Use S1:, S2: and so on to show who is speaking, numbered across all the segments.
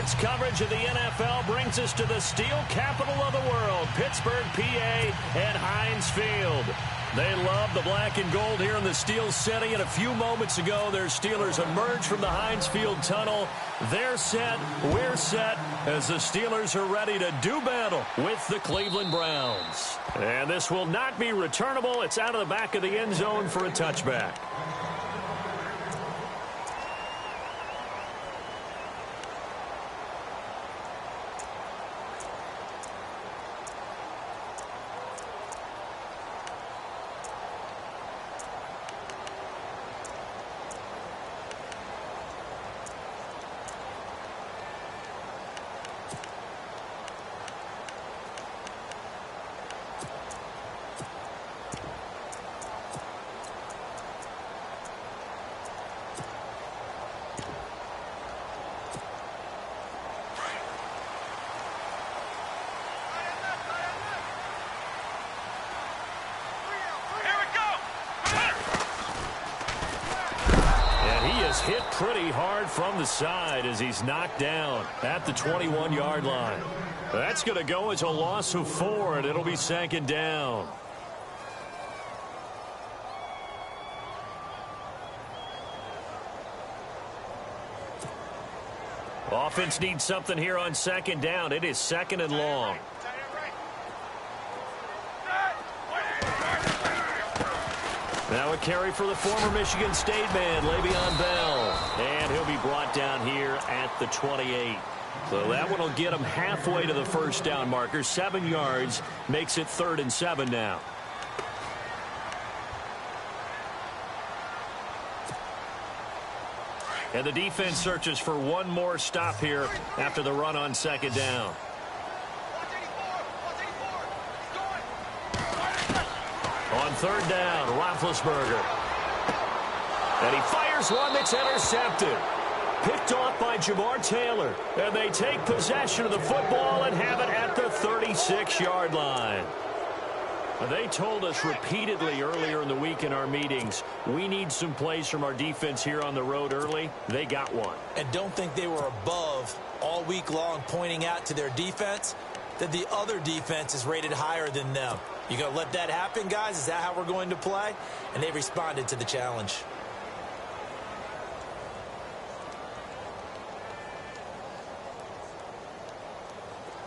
S1: Sports coverage of the NFL brings us to the steel capital of the world, Pittsburgh, PA, at Heinz Field. They love the black and gold here in the Steel City, and a few moments ago, their Steelers emerged from the Heinz Field tunnel. They're set, we're set, as the Steelers are ready to do battle with the Cleveland Browns. And this will not be returnable. It's out of the back of the end zone for a touchback. Hit pretty hard from the side as he's knocked down at the 21-yard line. That's going to go as a loss of 4, and it'll be second down. Offense needs something here on second down. It is second and long. Now a carry for the former Michigan State man, Le'Veon Bell. And he'll be brought down here at the 28. So that one will get him halfway to the first down marker. 7 yards makes it 3rd and 7 now. And the defense searches for one more stop here after the run on second down. On third down, Roethlisberger. And he fires one that's intercepted. Picked off by Jamar Taylor. And they take possession of the football and have it at the 36-yard line. They told us repeatedly earlier in the week in our meetings, we need some plays from our defense here on the road early. They got one.
S2: And don't think they were above all week long pointing out to their defense that the other defense is rated higher than them. You going to let that happen, guys? Is that how we're going to play? And they responded to the challenge.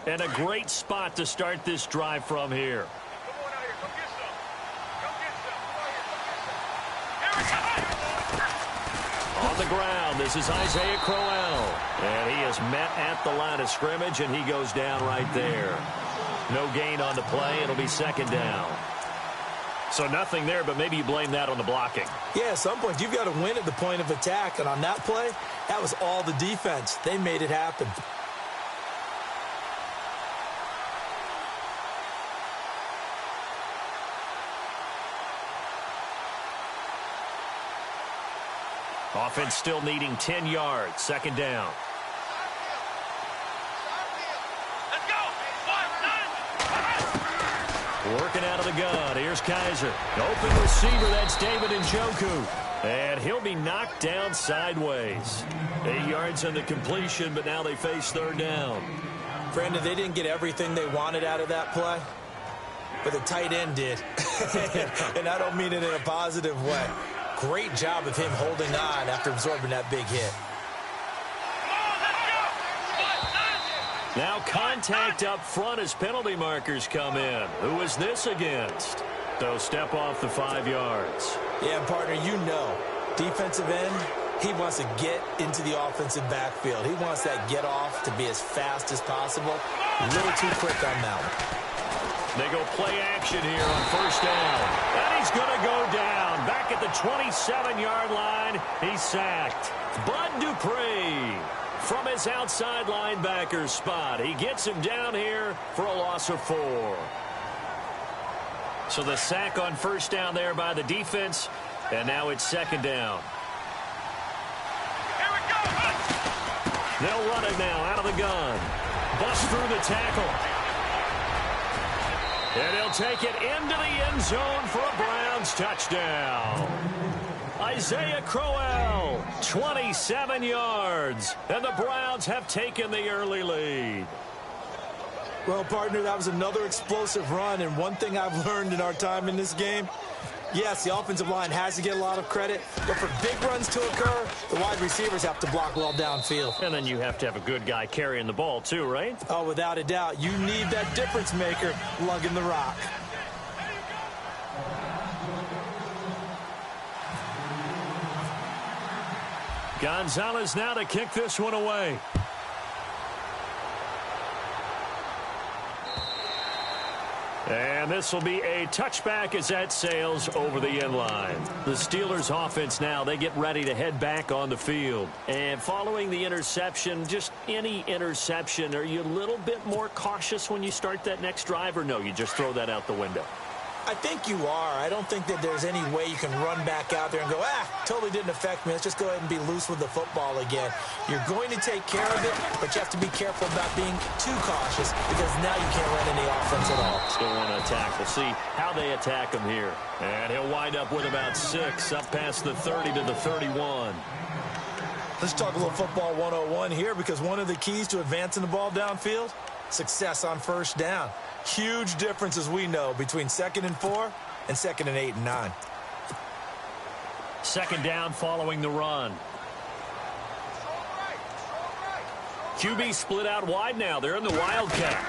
S1: And a great spot to start this drive from here. On the ground, this is Isaiah Crowell. And he is met at the line of scrimmage, and he goes down right there. No gain on the play. It'll be second down. So nothing there, but maybe you blame that on the blocking.
S2: Yeah, at some point, you've got to win at the point of attack. And on that play, that was all the defense. They made it happen.
S1: Offense still needing 10 yards. Second down. Working out of the gun. Here's Kaiser. Open receiver. That's David Njoku. And he'll be knocked down sideways. 8 yards on the completion, but now they face third down.
S2: Brandon, they didn't get everything they wanted out of that play, but the tight end did. And I don't mean it in a positive way. Great job of him holding on after absorbing that big hit.
S1: Now contact up front as penalty markers come in. Who is this against? They'll step off the 5 yards.
S2: Yeah, partner, you know, defensive end, he wants to get into the offensive backfield. He wants that get off to be as fast as possible. A little too quick on that one.
S1: They go play action here on first down. And he's going to go down. Back at the 27-yard line, he's sacked. Bud Dupree from his outside linebacker spot. He gets him down here for a loss of 4. So the sack on first down there by the defense, and now it's second down.
S3: Here we go.
S1: They'll run it now out of the gun. Bust through the tackle. And he'll take it into the end zone for a Browns touchdown. Isaiah Crowell, 27 yards. And the Browns have taken the early lead.
S2: Well, partner, that was another explosive run. And one thing I've learned in our time in this game, yes, the offensive line has to get a lot of credit, but for big runs to occur, the wide receivers have to block well downfield.
S1: And then you have to have a good guy carrying the ball too, right?
S2: Oh, without a doubt. You need that difference maker lugging the rock.
S1: Gonzalez now to kick this one away. And this will be a touchback as that sails over the end line. The Steelers offense now, they get ready to head back on the field. And following the interception, just any interception, are you a little bit more cautious when you start that next drive, or no, you just throw that out the window?
S2: I think you are. I don't think that there's any way you can run back out there and go, totally didn't affect me. Let's just go ahead and be loose with the football again. You're going to take care of it, but you have to be careful about being too cautious because now you can't run any offense at all.
S1: Still want to attack. We'll see how they attack him here. And he'll wind up with about 6 up past the 30 to the 31.
S2: Let's talk a little football 101 here because one of the keys to advancing the ball downfield, success on first down. Huge difference, as we know, between 2nd and 4 and 2nd and 8 and 9.
S1: Second down following the run. QB split out wide now. They're in the Wildcat.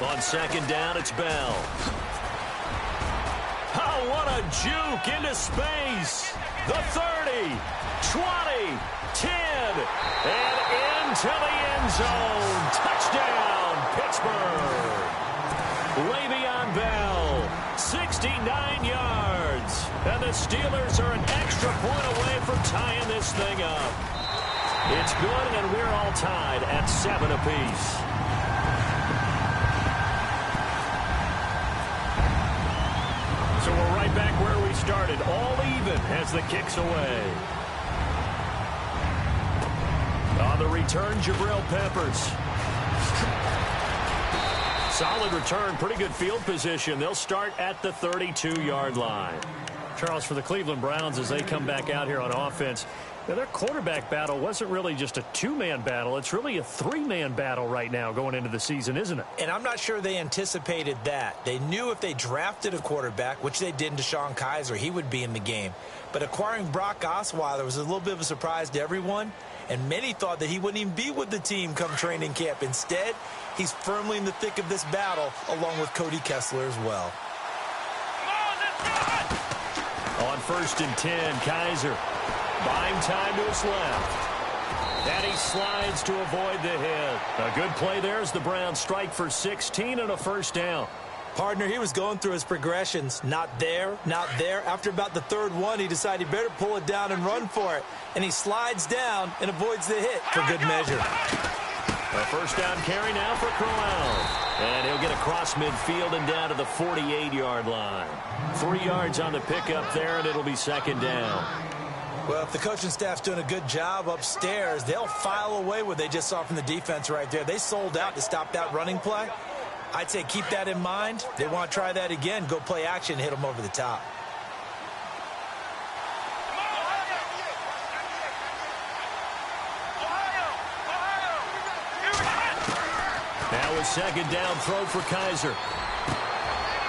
S1: On second down, it's Bell. Oh, what a juke into space. The 30, 20, 10, and into the end zone. Touchdown, Pittsburgh. Le'Veon Bell, 69 yards. And the Steelers are an extra point away from tying this thing up. It's good, and we're all tied at 7 apiece. So we're right back where we started, all even as the kick's away. On the return, Jabril Peppers. Solid return, pretty good field position. They'll start at the 32-yard line. Charles, for the Cleveland Browns, as they come back out here on offense, now their quarterback battle wasn't really just a two-man battle. It's really a three-man battle right now going into the season, isn't it?
S2: And I'm not sure they anticipated that. They knew if they drafted a quarterback, which they did in DeShone Kizer, he would be in the game. But acquiring Brock Osweiler was a little bit of a surprise to everyone, and many thought that he wouldn't even be with the team come training camp. Instead, he's firmly in the thick of this battle, along with Cody Kessler as well.
S1: On 1st and 10, Kizer buying time to his left. And he slides to avoid the hit. A good play there as the Browns strike for 16 and a first down.
S2: Partner, he was going through his progressions. Not there, not there. After about the 3rd one, he decided he better pull it down and run for it. And he slides down and avoids the hit for good measure.
S1: A first down carry now for Crowell. And he'll get across midfield and down to the 48-yard line. 3 yards on the pickup there, and it'll be 2nd down.
S2: Well, if the coaching staff's doing a good job upstairs, they'll file away what they just saw from the defense right there. They sold out to stop that running play. I'd say keep that in mind. They want to try that again. Go play action, hit them over the top.
S1: Now a 2nd down throw for Kizer.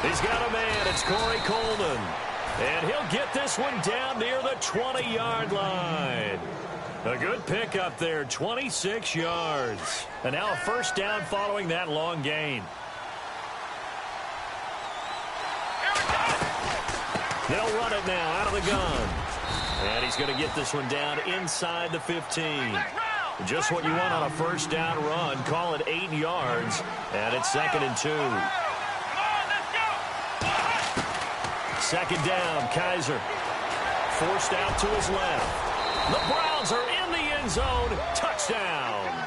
S1: He's got a man. It's Corey Coleman. And he'll get this one down near the 20-yard line. A good pickup there, 26 yards. And now a first down following that long gain. They'll run it now out of the gun. And he's going to get this one down inside the 15. Just what you want on a first down run. Call it 8 yards. And it's 2nd and 2. 2nd down, Kizer. Forced out to his left. The Browns are in the end zone. Touchdown.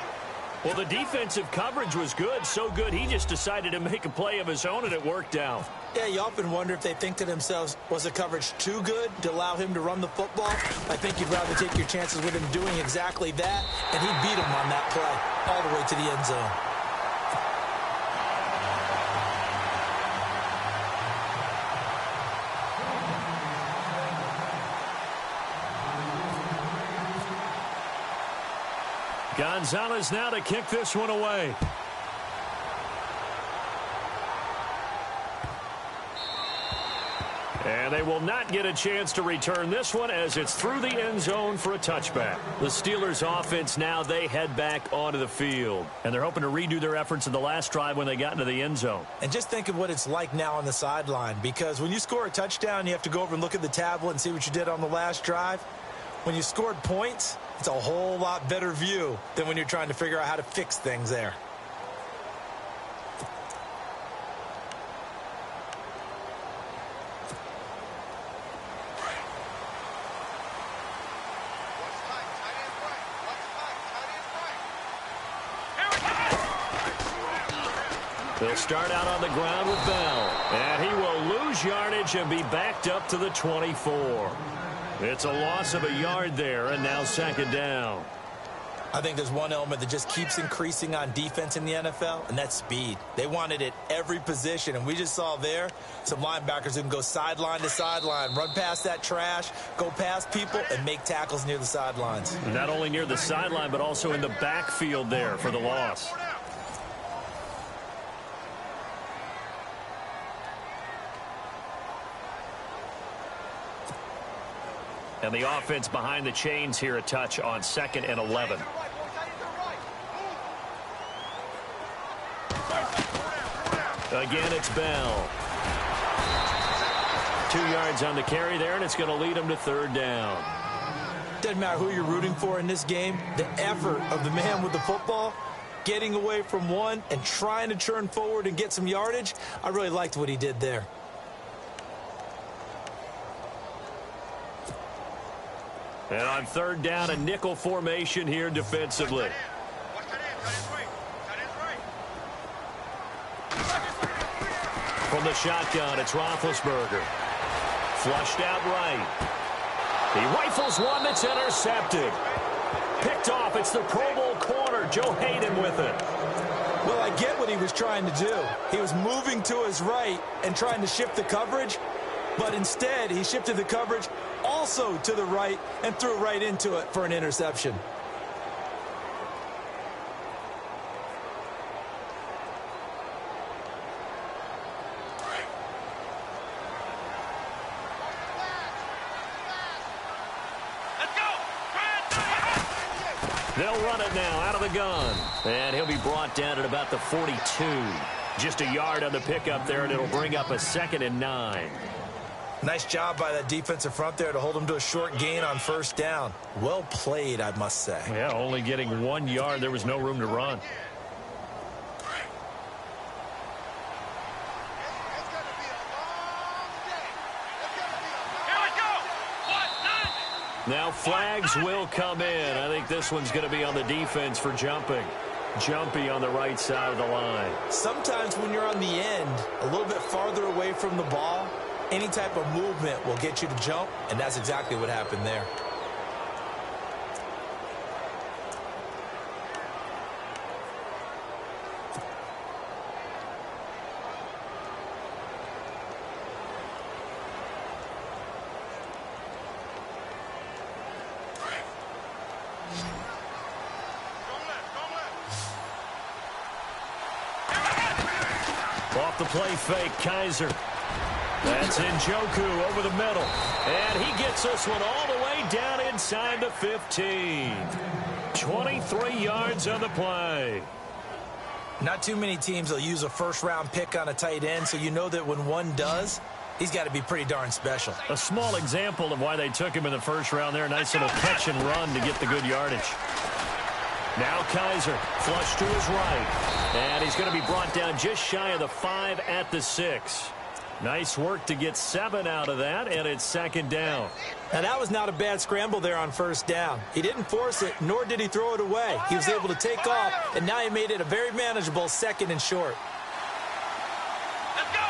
S1: Well, the defensive coverage was good, so good he just decided to make a play of his own, and it worked out.
S2: Yeah, you often wonder if they think to themselves, was the coverage too good to allow him to run the football? I think you'd rather take your chances with him doing exactly that, and he beat him on that play all the way to the end zone.
S1: Gonzalez now to kick this one away. And they will not get a chance to return this one as it's through the end zone for a touchback. The Steelers offense now, they head back onto the field. And they're hoping to redo their efforts in the last drive when they got into the end zone.
S2: And just think of what it's like now on the sideline, because when you score a touchdown, you have to go over and look at the tablet and see what you did on the last drive. When you scored points, it's a whole lot better view than when you're trying to figure out how to fix things there.
S1: They'll start out on the ground with Bell. And he will lose yardage and be backed up to the 24. It's a loss of a yard there, and now second down.
S2: I think there's one element that just keeps increasing on defense in the NFL, and that's speed. They want it at every position, and we just saw there some linebackers who can go sideline to sideline, run past that trash, go past people, and make tackles near the sidelines.
S1: Not only near the sideline, but also in the backfield there for the loss. And the offense behind the chains here, a touch on 2nd and 11. Again, it's Bell. 2 yards on the carry there, and it's going to lead him to third down.
S2: Doesn't matter who you're rooting for in this game. The effort of the man with the football, getting away from one and trying to turn forward and get some yardage, I really liked what he did there.
S1: And on third down, a nickel formation here defensively. From the shotgun, it's Roethlisberger. Flushed out right. He rifles one that's intercepted. Picked off. It's the Pro Bowl corner, Joe Hayden, with it.
S2: Well, I get what he was trying to do. He was moving to his right and trying to shift the coverage, but instead he shifted the coverage also to the right and threw right into it for an interception.
S1: They'll run it now out of the gun. And he'll be brought down at about the 42. Just a yard on the pickup there, and it'll bring up a 2nd and 9.
S2: Nice job by that defensive front there to hold him to a short gain on first down. Well played, I must say.
S1: Yeah, only getting 1 yard. There was no room to run. Now flags will come in. I think this one's going to be on the defense for jumping. Jumpy on the right side of the line.
S2: Sometimes when you're on the end, a little bit farther away from the ball, any type of movement will get you to jump, and that's exactly what happened there.
S1: Off the play fake, Kaiser. That's Njoku over the middle. And he gets this one all the way down inside the 15. 23 yards on the play.
S2: Not too many teams will use a first-round pick on a tight end, so you know that when one does, he's got to be pretty darn special.
S1: A small example of why they took him in the first round there. Nice little catch and run to get the good yardage. Now Kaiser, flush to his right. And he's going to be brought down just shy of the 5 at the 6. Nice work to get 7 out of that, and it's second down.
S2: Now, that was not a bad scramble there on first down. He didn't force it, nor did he throw it away. He was able to take off, and now he made it a very manageable 2nd and short.
S3: Let's go!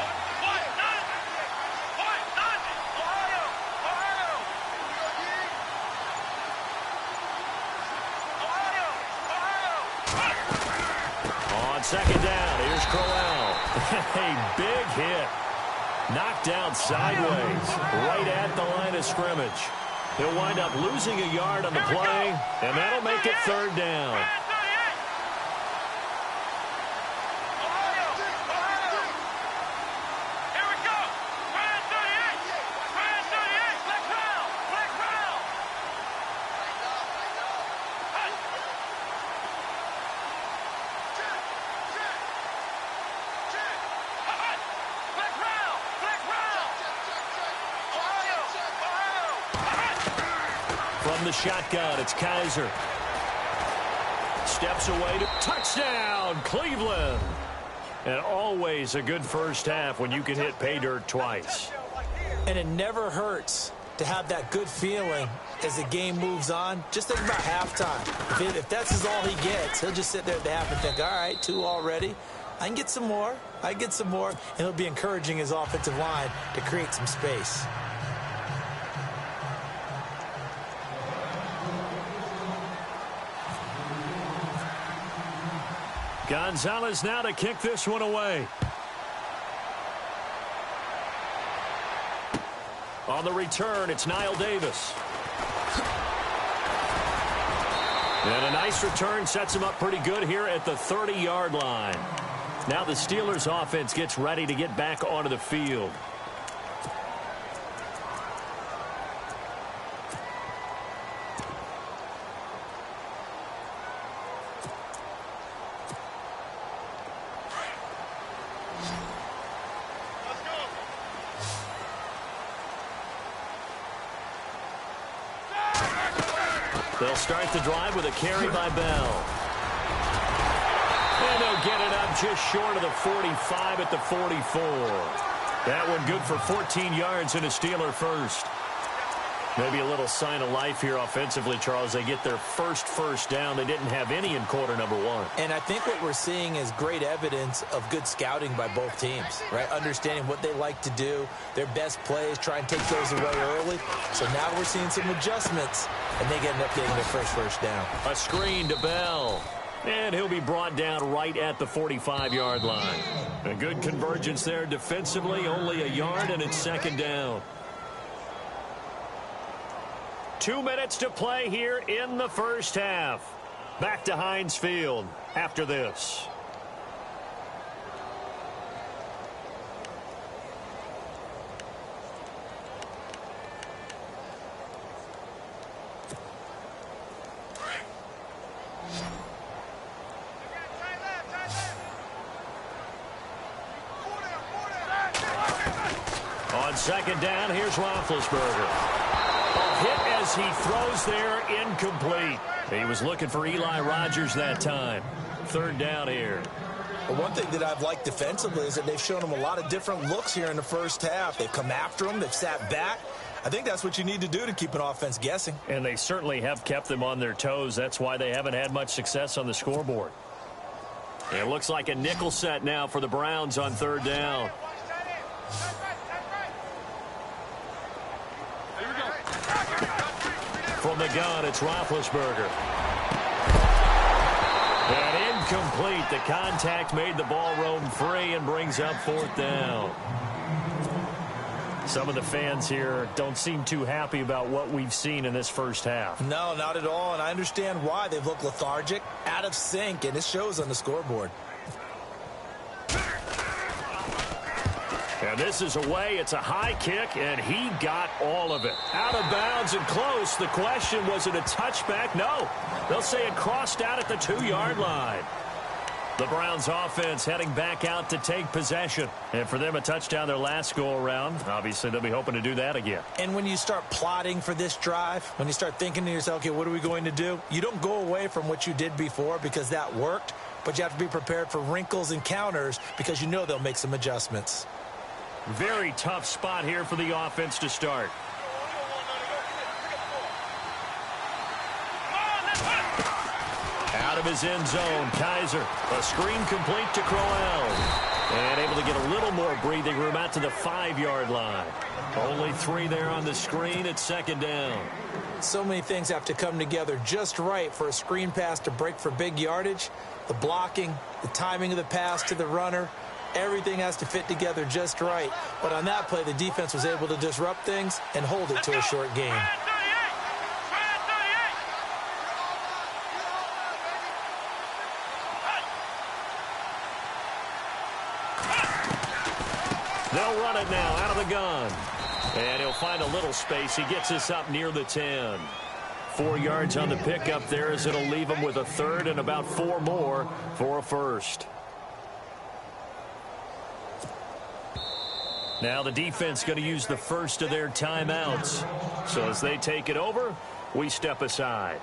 S1: On second down, here's Crowell. A big hit. Knocked down sideways, right at the line of scrimmage. He'll wind up losing a yard on the play, and that'll make it third down. From the shotgun, it's Kaiser. Steps away to touchdown, Cleveland. And always a good first half when you can hit pay dirt twice.
S2: And it never hurts to have that good feeling as the game moves on. Just think about halftime. If that's all he gets, he'll just sit there at the half and think, all right, 2 already. I can get some more. I can get some more. And he'll be encouraging his offensive line to create some space.
S1: Gonzalez now to kick this one away. On the return, it's Niall Davis. And a nice return sets him up pretty good here at the 30-yard line. Now the Steelers offense gets ready to get back onto the field. They'll start the drive with a carry by Bell. And they'll get it up just short of the 45 at the 44. That one good for 14 yards and a Steeler first. Maybe a little sign of life here offensively, Charles. They get their first down. They didn't have any in quarter number 1.
S2: And I think what we're seeing is great evidence of good scouting by both teams, right? Understanding what they like to do, their best plays, try and take those away early. So now we're seeing some adjustments, and they end up getting their first down.
S1: A screen to Bell. And he'll be brought down right at the 45-yard line. A good convergence there defensively, only a yard, and it's second down. 2 minutes to play here in the first half. Back to Heinz Field after this. On second down, here's Roethlisberger. A hit as he throws there, incomplete. He was looking for Eli Rogers that time. Third down here.
S2: Well, one thing that I've liked defensively is that they've shown him a lot of different looks here in the first half. They've come after him. They've sat back. I think that's what you need to do to keep an offense guessing.
S1: And they certainly have kept them on their toes. That's why they haven't had much success on the scoreboard. It looks like a nickel set now for the Browns on third down. From the gun, it's Roethlisberger. And incomplete. The contact made the ball roam free and brings up fourth down. Some of the fans here don't seem too happy about what we've seen in this first half.
S2: No, not at all, and I understand why. They've looked lethargic, out of sync, and it shows on the scoreboard.
S1: And this is away. It's a high kick, and he got all of it. Out of bounds and close. The question, was it a touchback? No. They'll say it crossed out at the 2-yard line. The Browns offense heading back out to take possession. And for them, a touchdown their last go-around. Obviously, they'll be hoping to do that again.
S2: And when you start plotting for this drive, when you start thinking to yourself, okay, what are we going to do? You don't go away from what you did before because that worked, but you have to be prepared for wrinkles and counters because you know they'll make some adjustments.
S1: Very tough spot here for the offense to start. Out of his end zone, Kaiser. A screen complete to Crowell. And able to get a little more breathing room out to the 5-yard line. Only 3 there on the screen. It's second down.
S2: So many things have to come together just right for a screen pass to break for big yardage. The blocking, the timing of the pass to the runner. Everything has to fit together just right. But on that play, the defense was able to disrupt things and hold it to a short game.
S1: They'll run it now out of the gun. And he'll find a little space. He gets us up near the 10. 4 yards on the pickup there as it'll leave him with a third and about 4 more for a first. Now the defense going to use the first of their timeouts. So as they take it over, we step aside.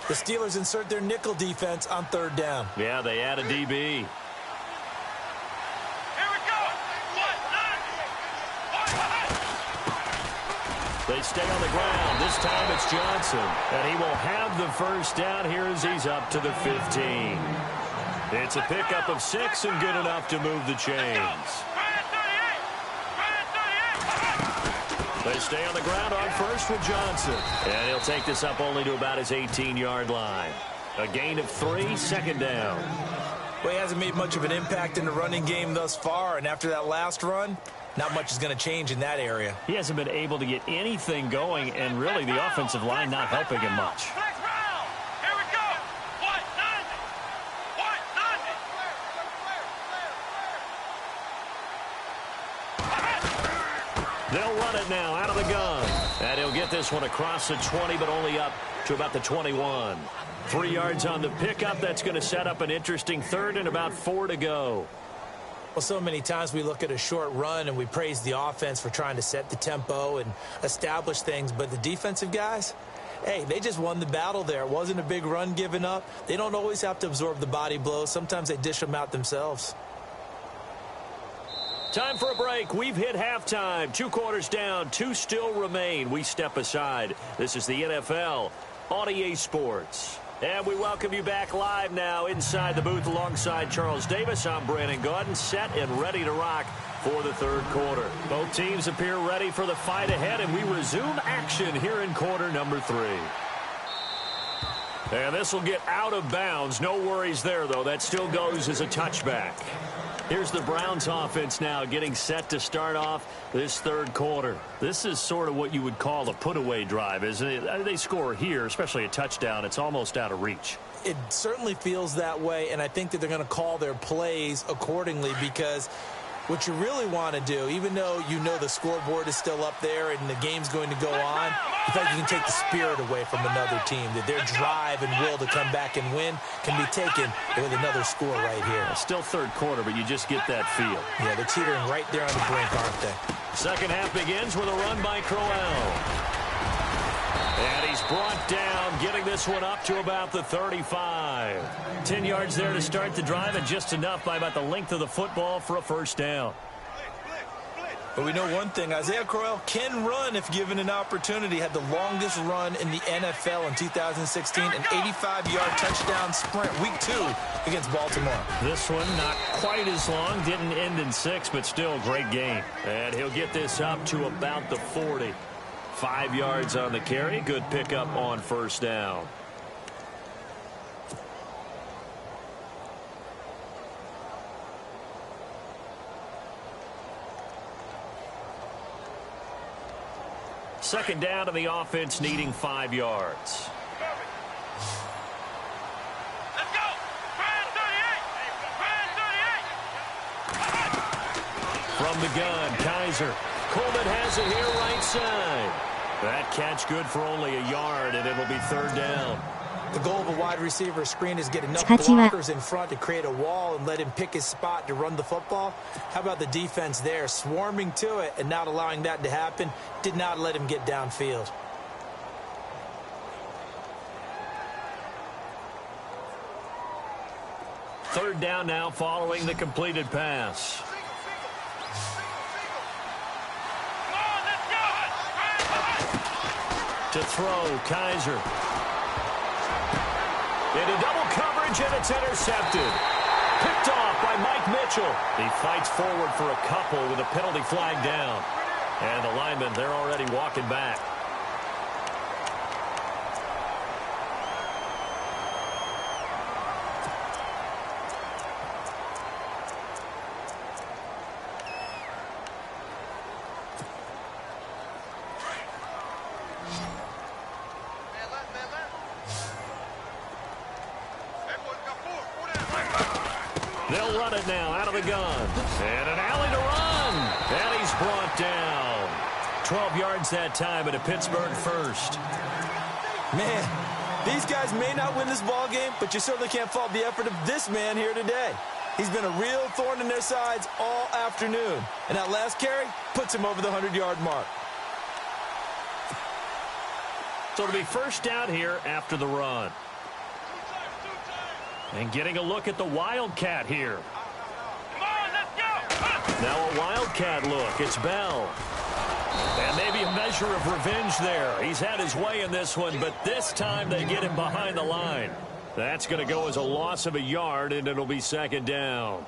S2: The Steelers insert their nickel defense on third down.
S1: Yeah, they add a DB.
S3: Here we go.
S1: They stay on the ground. This time it's Johnson. And he will have the first down here as he's up to the 15. It's a pickup of 6 and good enough to move the chains. They stay on the ground on first with Johnson. And he'll take this up only to about his 18-yard line. A gain of 3, second down.
S2: Well, he hasn't made much of an impact in the running game thus far, and after that last run, not much is going to change in that area.
S1: He hasn't been able to get anything going, and really the offensive line not helping him much.
S3: Here we go.
S1: They'll run it now out of the gun. And he'll get this one across the 20, but only up to about the 21. 3 yards on the pickup. That's going to set up an interesting third and about 4 to go.
S2: Well, so many times we look at a short run and we praise the offense for trying to set the tempo and establish things, but the defensive guys, hey, they just won the battle there. It wasn't a big run given up. They don't always have to absorb the body blows. Sometimes they dish them out themselves.
S1: Time for a break. We've hit halftime. 2 quarters down. 2 still remain. We step aside. This is the NFL on EA Sports. And we welcome you back live now inside the booth alongside Charles Davis. I'm Brandon Gaudin, set and ready to rock for the third quarter. Both teams appear ready for the fight ahead, and we resume action here in quarter number 3. And this will get out of bounds. No worries there, though. That still goes as a touchback. Here's the Browns offense now getting set to start off this third quarter. This is sort of what you would call a put-away drive, isn't it? They score here, especially a touchdown. It's almost out of reach.
S2: It certainly feels that way, and I think that they're going to call their plays accordingly because what you really want to do, even though you know the scoreboard is still up there and the game's going to go on, in fact, you can take the spirit away from another team, that their drive and will to come back and win can be taken with another score right here.
S1: It's still third quarter, but you just get that feel.
S2: Yeah, they're teetering right there on the brink, aren't they?
S1: Second half begins with a run by Crowell. And he's brought down, getting this one up to about the 35. 10 yards there to start the drive, and just enough by about the length of the football for a first down.
S2: But we know one thing, Isaiah Crowell can run if given an opportunity. Had the longest run in the NFL in 2016, an 85-yard touchdown sprint, week 2 against Baltimore.
S1: This one not quite as long, didn't end in 6, but still a great game. And he'll get this up to about the 40. 5 yards on the carry, good pickup on first down. Second down, and the offense needing 5 yards.
S3: Let's go. Brand 38.
S1: From the gun, Kaiser. Coleman has it here right side. That catch good for only a yard, and it'll be third down.
S2: The goal of a wide receiver screen is get enough blockers in front to create a wall and let him pick his spot to run the football. How about the defense there, swarming to it and not allowing that to happen? Did not let him get downfield.
S1: Third down now following the completed pass. To throw, Kaiser. Into double coverage, and it's intercepted. Picked off by Mike Mitchell. He fights forward for a couple with a penalty flag down. And the linemen, they're already walking back. They'll run it now out of the gun. And an alley to run. And he's brought down. 12 yards that time at a Pittsburgh first.
S2: Man, these guys may not win this ball game, but you certainly can't fault the effort of this man here today. He's been a real thorn in their sides all afternoon. And that last carry puts him over the 100-yard mark.
S1: So it'll be first down here after the run. And getting a look at the Wildcat here.
S3: Come on, let's go.
S1: Now a Wildcat look. It's Bell. And maybe a measure of revenge there. He's had his way in this one, but this time they get him behind the line. That's going to go as a loss of a yard, and it'll be second down.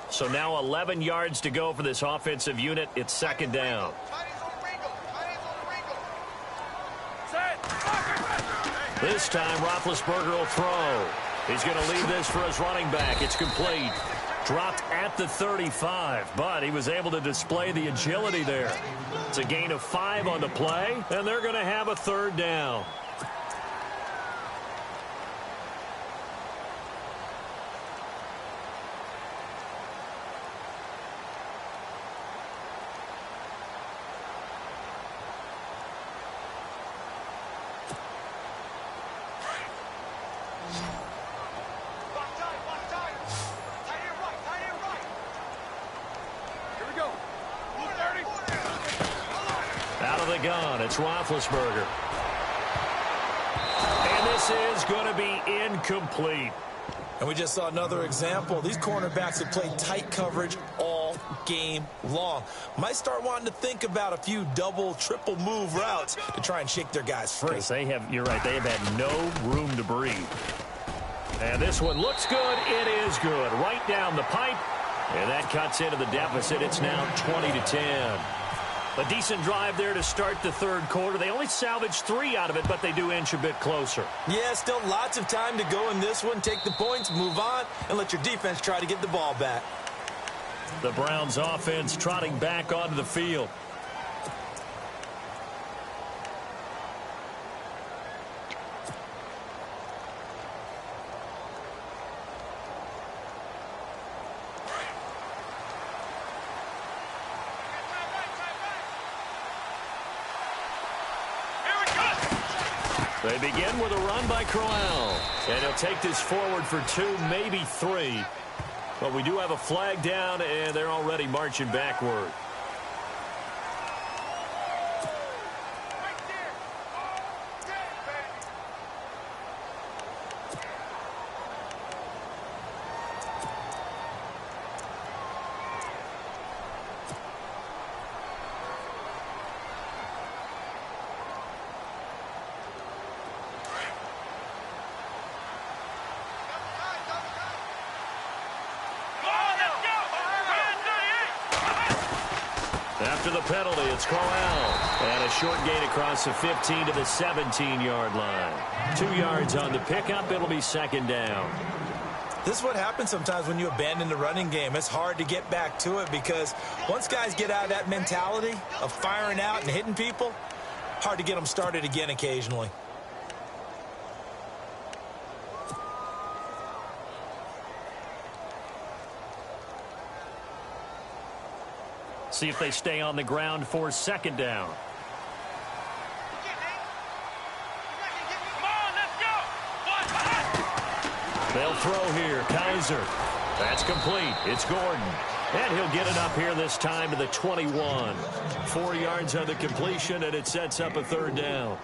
S1: So now 11 yards to go for this offensive unit. It's second down. This time, Roethlisberger will throw. He's going to leave this for his running back. It's complete. Dropped at the 35, but he was able to display the agility there. It's a gain of 5 on the play, and they're going to have a third down. Out of the gun, it's Roethlisberger. And this is going to be incomplete.
S2: And we just saw another example. These cornerbacks have played tight coverage all game long. Might start wanting to think about a few double, triple move routes to try and shake their guys free.
S1: You're right, they have had no room to breathe. And this one looks good. It is good. Right down the pipe. And that cuts into the deficit. It's now 20-10. A decent drive there to start the third quarter. They only salvaged 3 out of it, but they do inch a bit closer.
S2: Yeah, still lots of time to go in this one. Take the points, move on, and let your defense try to get the ball back.
S1: The Browns offense trotting back onto the field. They begin with a run by Crowell. And he'll take this forward for 2, maybe 3. But we do have a flag down, and they're already marching backward. After the penalty, it's Crowell. And a short gain across the 15 to the 17-yard line. 2 yards on the pickup. It'll be second down.
S2: This is what happens sometimes when you abandon the running game. It's hard to get back to it because once guys get out of that mentality of firing out and hitting people, hard to get them started again occasionally.
S1: See if they stay on the ground for second down.
S3: Come on, let's go.
S1: They'll throw here. Kaiser. That's complete. It's Gordon. And he'll get it up here this time to the 21. 4 yards on the completion, and it sets up a third down.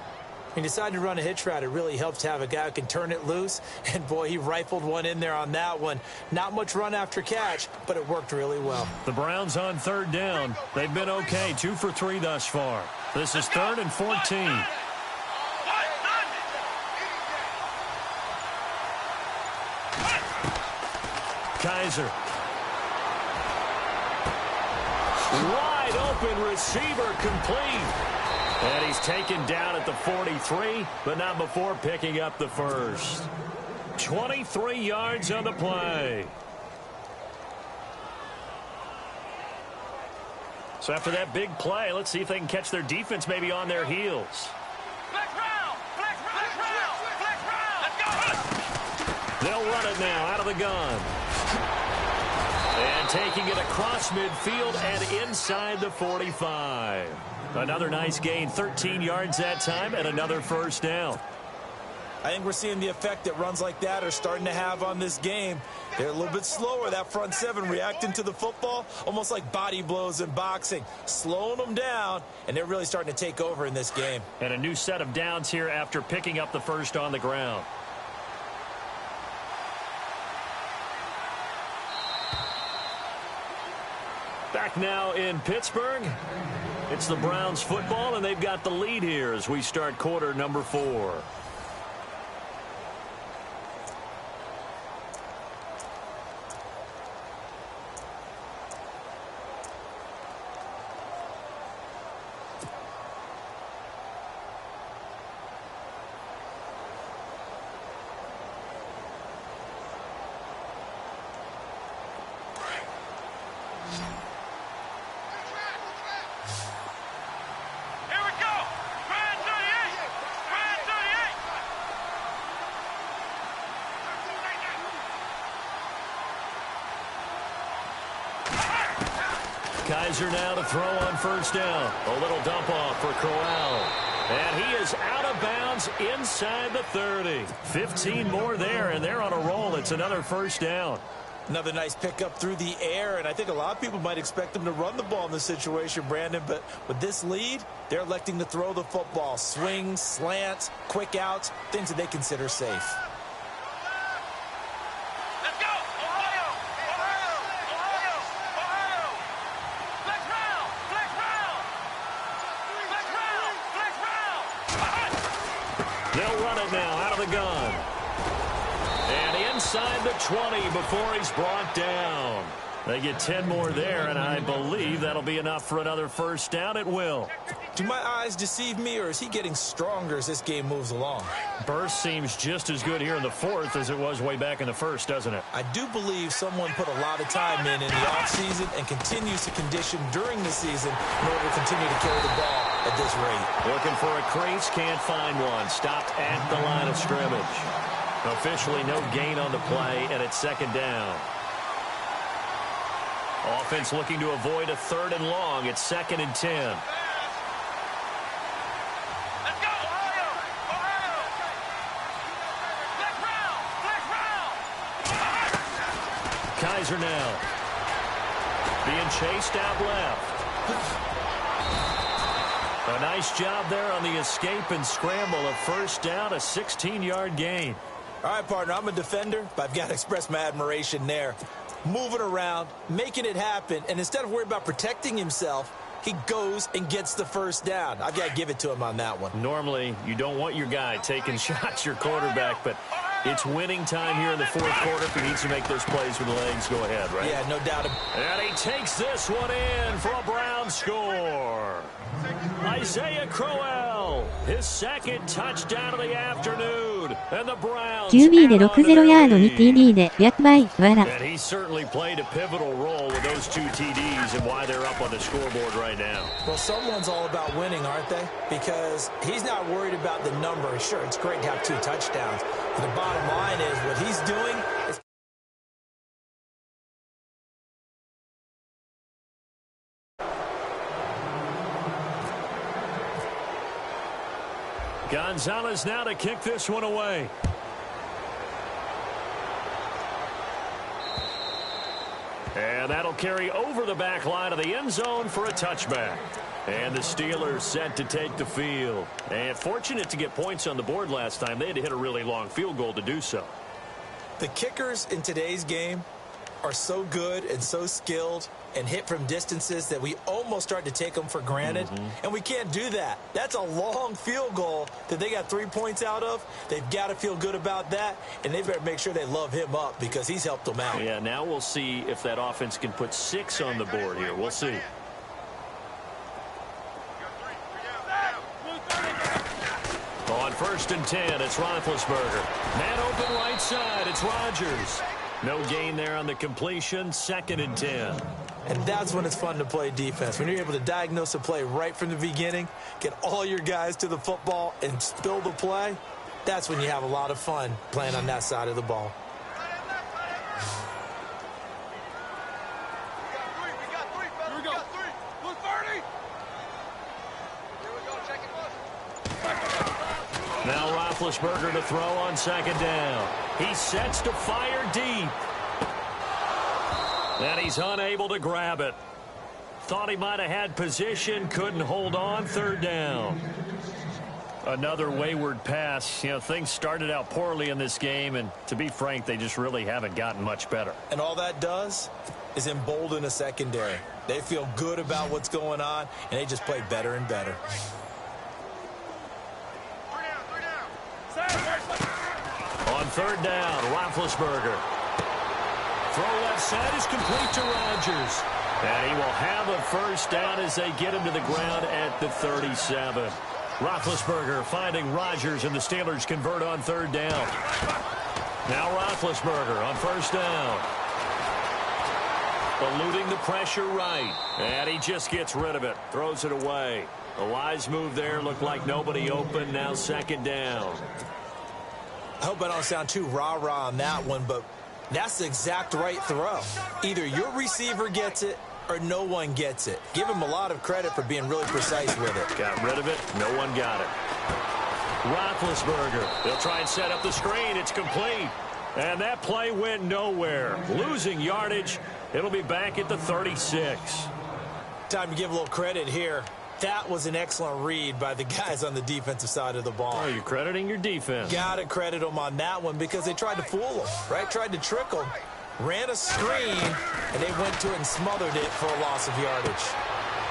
S2: He decided to run a hitch route. It really helps to have a guy who can turn it loose. And, boy, he rifled one in there on that one. Not much run after catch, but it worked really well.
S1: The Browns on third down. They've been okay. 2 for 3 thus far. This is 3rd and 14. Kaiser. Wide open receiver complete. And he's taken down at the 43, but not before picking up the first. 23 yards on the play. So after that big play, let's see if they can catch their defense maybe on their heels.
S3: Flex round. Flex round.
S1: They'll run it now out of the gun. And taking it across midfield and inside the 45. Another nice gain, 13 yards that time, and another first down.
S2: I think we're seeing the effect that runs like that are starting to have on this game. They're a little bit slower, that front seven, reacting to the football, almost like body blows in boxing, slowing them down, and they're really starting to take over in this game.
S1: And a new set of downs here after picking up the first on the ground. Back now in Pittsburgh. It's the Browns football, and they've got the lead here as we start quarter number 4. Kaiser now to throw on first down. A little dump off for Crowell. And he is out of bounds inside the 30. 15 more there, and they're on a roll. It's another first down.
S2: Another nice pickup through the air, and I think a lot of people might expect them to run the ball in this situation, Brandon, but with this lead, they're electing to throw the football. Swings, slants, quick outs, things that they consider safe.
S1: They'll run it now out of the gun. And inside the 20 before he's brought down. They get 10 more there, and I believe that'll be enough for another first down. It will.
S2: Do my eyes deceive me, or is he getting stronger as this game moves along?
S1: Burst seems just as good here in the 4th as it was way back in the 1st, doesn't it?
S2: I do believe someone put a lot of time in the offseason and continues to condition during the season in order to continue to carry the ball at this rate.
S1: Looking for a crease, can't find one. Stopped at the line of scrimmage. Officially no gain on the play, and it's second down. Offense looking to avoid a 3rd and long. It's 2nd and 10. Kaiser now being chased out left. A nice job there on the escape and scramble. A first down, a 16-yard gain.
S2: All right, partner, I'm a defender, but I've got to express my admiration there. Moving around, making it happen, and instead of worrying about protecting himself, he goes and gets the first down. I've got to give it to him on that one.
S1: Normally, you don't want your guy taking shots, your quarterback, but it's winning time here in the 4th quarter. If he needs to make those plays with the legs, go ahead, right?
S2: Yeah, no doubt.
S1: And he takes this one in for a Brown score. Isaiah Crowell, his 2nd touchdown of the afternoon. And the Browns
S4: QB で60ヤードに TD で100倍笑
S1: And he certainly played a pivotal role with those 2 TDs and why they're up on the scoreboard right now.
S2: Well, someone's all about winning, aren't they? Because he's not worried about the number. Sure, it's great to have 2 touchdowns. But the bottom line is what he's doing is
S1: Gonzalez now to kick this one away. And that'll carry over the back line of the end zone for a touchback. And the Steelers set to take the field. And fortunate to get points on the board last time. They had to hit a really long field goal to do so.
S2: the kickers in today's game are so good and so skilled and hit from distances that we almost start to take them for granted. And we can't do that. That's a long field goal that they got 3 points out of. They've got to feel good about that, and they better make sure they love him up because he's helped them out.
S1: Yeah, now we'll see if that offense can put 6 on the board here. We'll see. On 1st and 10, it's Roethlisberger. Man open right side, it's Rodgers. No gain there on the completion, 2nd and 10.
S2: And that's when it's fun to play defense. When you're able to diagnose a play right from the beginning, get all your guys to the football and spill the play, that's when you have a lot of fun playing on that side of the ball.
S3: We got three, fellas. We got three. Blue 30. Here we go. Check it.
S1: Now Roethlisberger to throw on second down. He sets to fire deep. And he's unable to grab it. Thought he might have had position, couldn't hold on, third down. Another wayward pass. You know, things started out poorly in this game, and to be frank, they just really haven't gotten much better.
S2: And all that does is embolden a secondary. They feel good about what's going on, and they just play better and better.
S1: On third down, Roethlisberger. Throw left side is complete to Rodgers. And he will have a first down as they get him to the ground at the 37. Roethlisberger finding Rodgers, and the Steelers convert on third down. Now Roethlisberger on first down. Eluding the pressure right. And he just gets rid of it. Throws it away. A wise move there. Looked like nobody open. Now second down.
S2: I hope I don't sound too rah-rah on that one, but that's the exact right throw. Either your receiver gets it or no one gets it. Give him a lot of credit for being really precise with it.
S1: Got rid of it. No one got it. Roethlisberger. They'll try and set up the screen. It's complete. And that play went nowhere. Losing yardage. It'll be back at the 36.
S2: Time to give a little credit here. That was an excellent read by the guys on the defensive side of the ball.
S1: Oh, you're crediting your defense.
S2: Got to credit them on that one because they tried to fool them, right? Tried to trick them. Ran a screen, and they went to it and smothered it for a loss of yardage.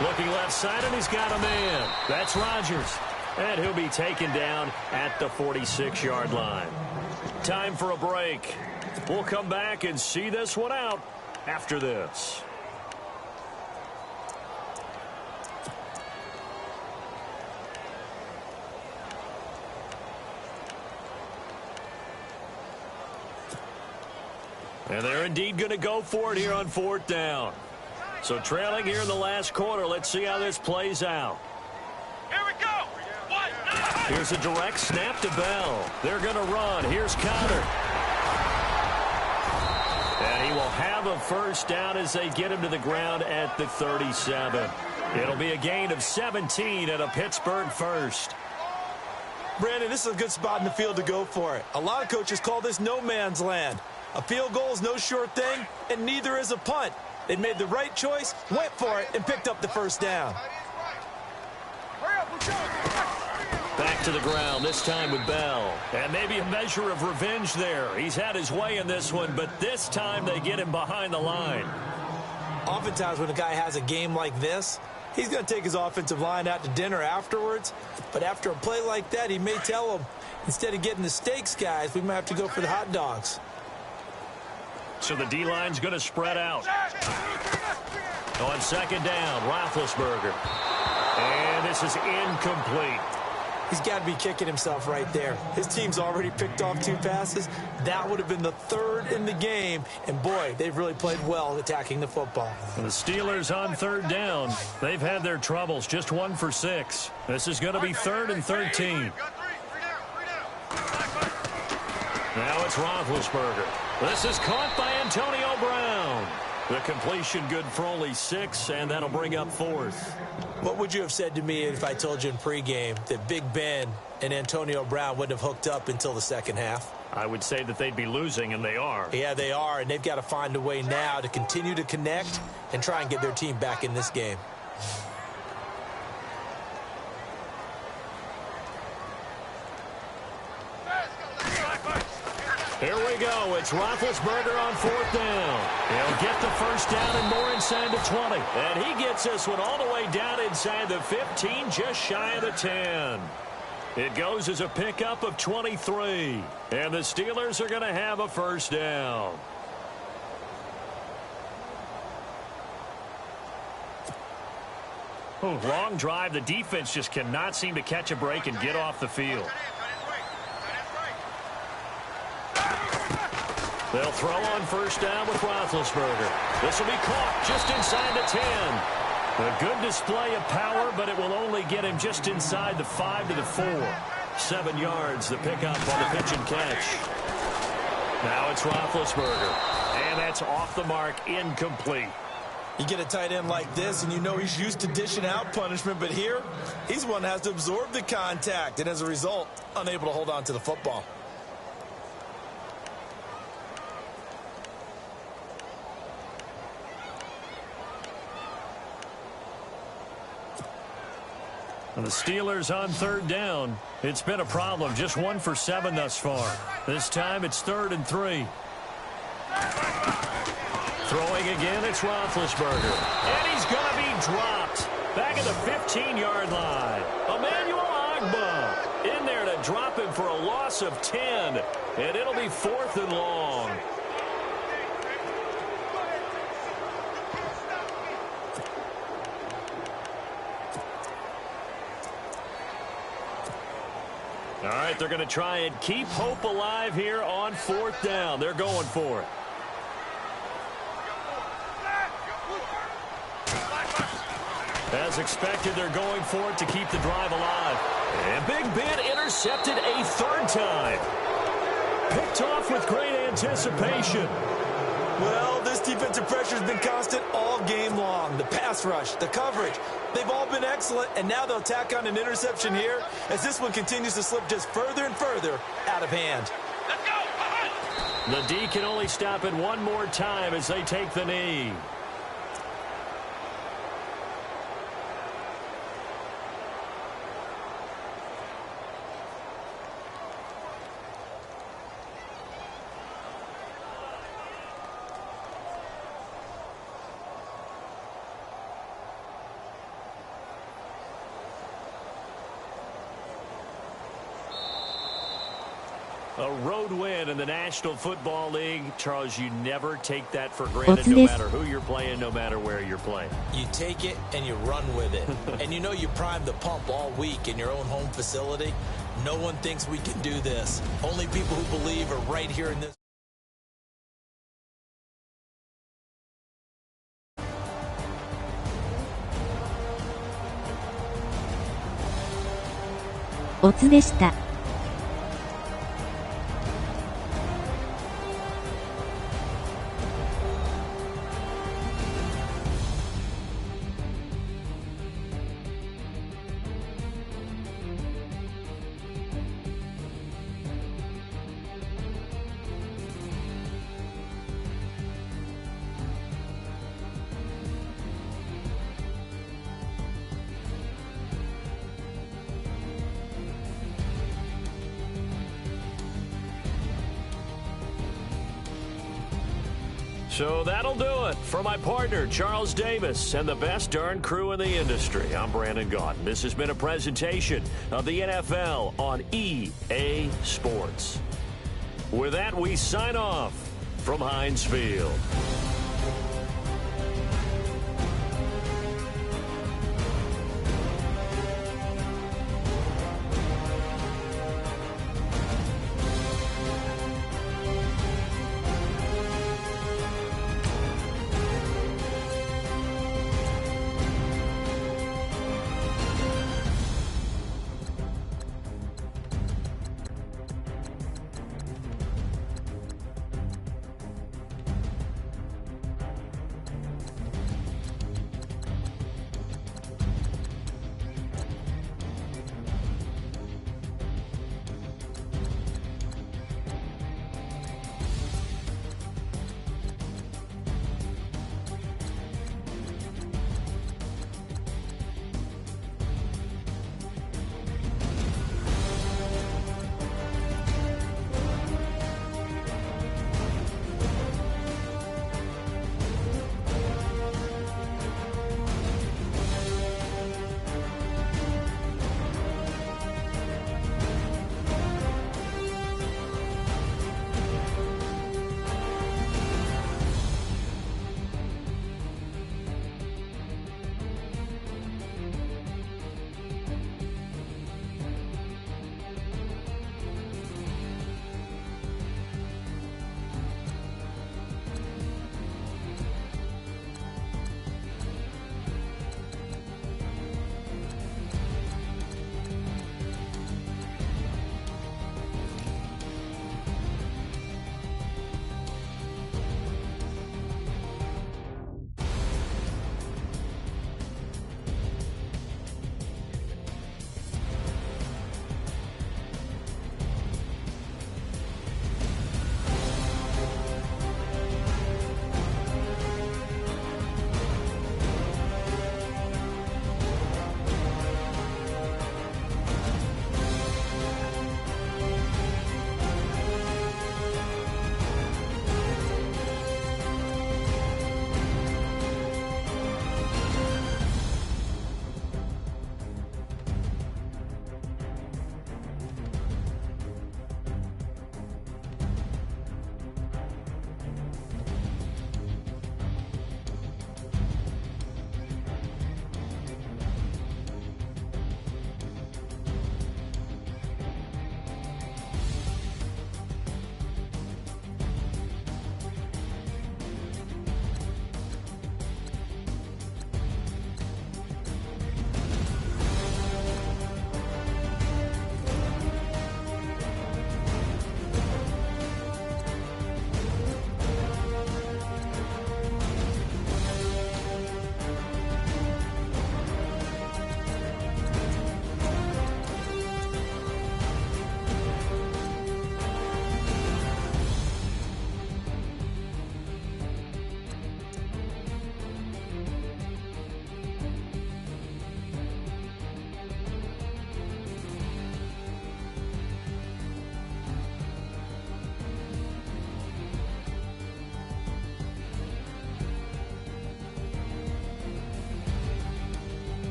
S1: Looking left side, and he's got a man. That's Rodgers. And he'll be taken down at the 46-yard line. Time for a break. We'll come back and see this one out after this. And they're indeed going to go for it here on fourth down. So trailing here in the last quarter. Let's see how this plays out.
S3: Here we go.
S1: Here's a direct snap to Bell. They're going to run. Here's Conner. And he will have a first down as they get him to the ground at the 37. It'll be a gain of 17 and a Pittsburgh first.
S2: Brandon, this is a good spot in the field to go for it. A lot of coaches call this no man's land. A field goal is no sure thing, and neither is a punt. They made the right choice, went for it, and picked up the first down.
S1: Back to the ground, this time with Bell. And maybe a measure of revenge there. He's had his way in this one, but this time they get him behind the line.
S2: Oftentimes when a guy has a game like this, he's going to take his offensive line out to dinner afterwards. But after a play like that, he may tell them, instead of getting the steaks, guys, we might have to go for the hot dogs.
S1: So the D-line's going to spread out. On second down, Roethlisberger. And this is incomplete.
S2: He's got to be kicking himself right there. His team's already picked off 2 passes. That would have been the 3rd in the game. And, boy, they've really played well attacking the football.
S1: And the Steelers on third down. They've had their troubles. Just 1 for 6. This is going to be 3rd and 13. Now it's Roethlisberger. This is caught by Antonio Brown. The completion good for only 6, and that'll bring up 4th.
S2: What would you have said to me if I told you in pregame that Big Ben and Antonio Brown wouldn't have hooked up until the second half?
S1: I would say that they'd be losing, and they are.
S2: Yeah, they are, and they've got to find a way now to continue to connect and try and get their team back in this game.
S1: Here we go. It's Roethlisberger on fourth down. He'll get the first down and more inside the 20. And he gets this one all the way down inside the 15, just shy of the 10. It goes as a pickup of 23. And the Steelers are going to have a first down. Oh, long drive. The defense just cannot seem to catch a break and get off the field. They'll throw on first down with Roethlisberger. This will be caught just inside the 10. A good display of power, but it will only get him just inside the 5 to the 4. 7 yards, the pickup on the pitch and catch. Now it's Roethlisberger. And that's off the mark, incomplete.
S2: You get a tight end like this, and you know he's used to dishing out punishment, but here, he's the one that has to absorb the contact, and as a result, unable to hold on to the football.
S1: And the Steelers on third down. It's been a problem. Just 1 for 7 thus far. This time it's 3rd and 3. Throwing again, it's Roethlisberger. And he's going to be dropped. Back at the 15-yard line. Emmanuel Ogbah in there to drop him for a loss of 10. And it'll be 4th and long. All right, they're going to try and keep hope alive here on 4th down. They're going for it. As expected, they're going for it to keep the drive alive. And Big Ben intercepted a 3rd time. Picked off with great anticipation.
S2: Well, this defensive pressure has been constant all game long. The pass rush, the coverage, they've all been excellent, and now they'll tack on an interception here as this one continues to slip just further and further out of hand.
S1: The D can only stop it one more time as they take the knee. A road win in the National Football League. Charles, you never take that for granted, no matter who you're playing, no matter where you're playing.
S2: You take it and you run with it. And you know you primed the pump all week in your own home facility. No one thinks we can do this. Only people who believe are right here in this.
S4: おつでした。
S1: So that'll do it. For my partner, Charles Davis, and the best darn crew in the industry, I'm Brandon Gaudin. This has been a presentation of the NFL on EA Sports. With that, we sign off from Heinz Field.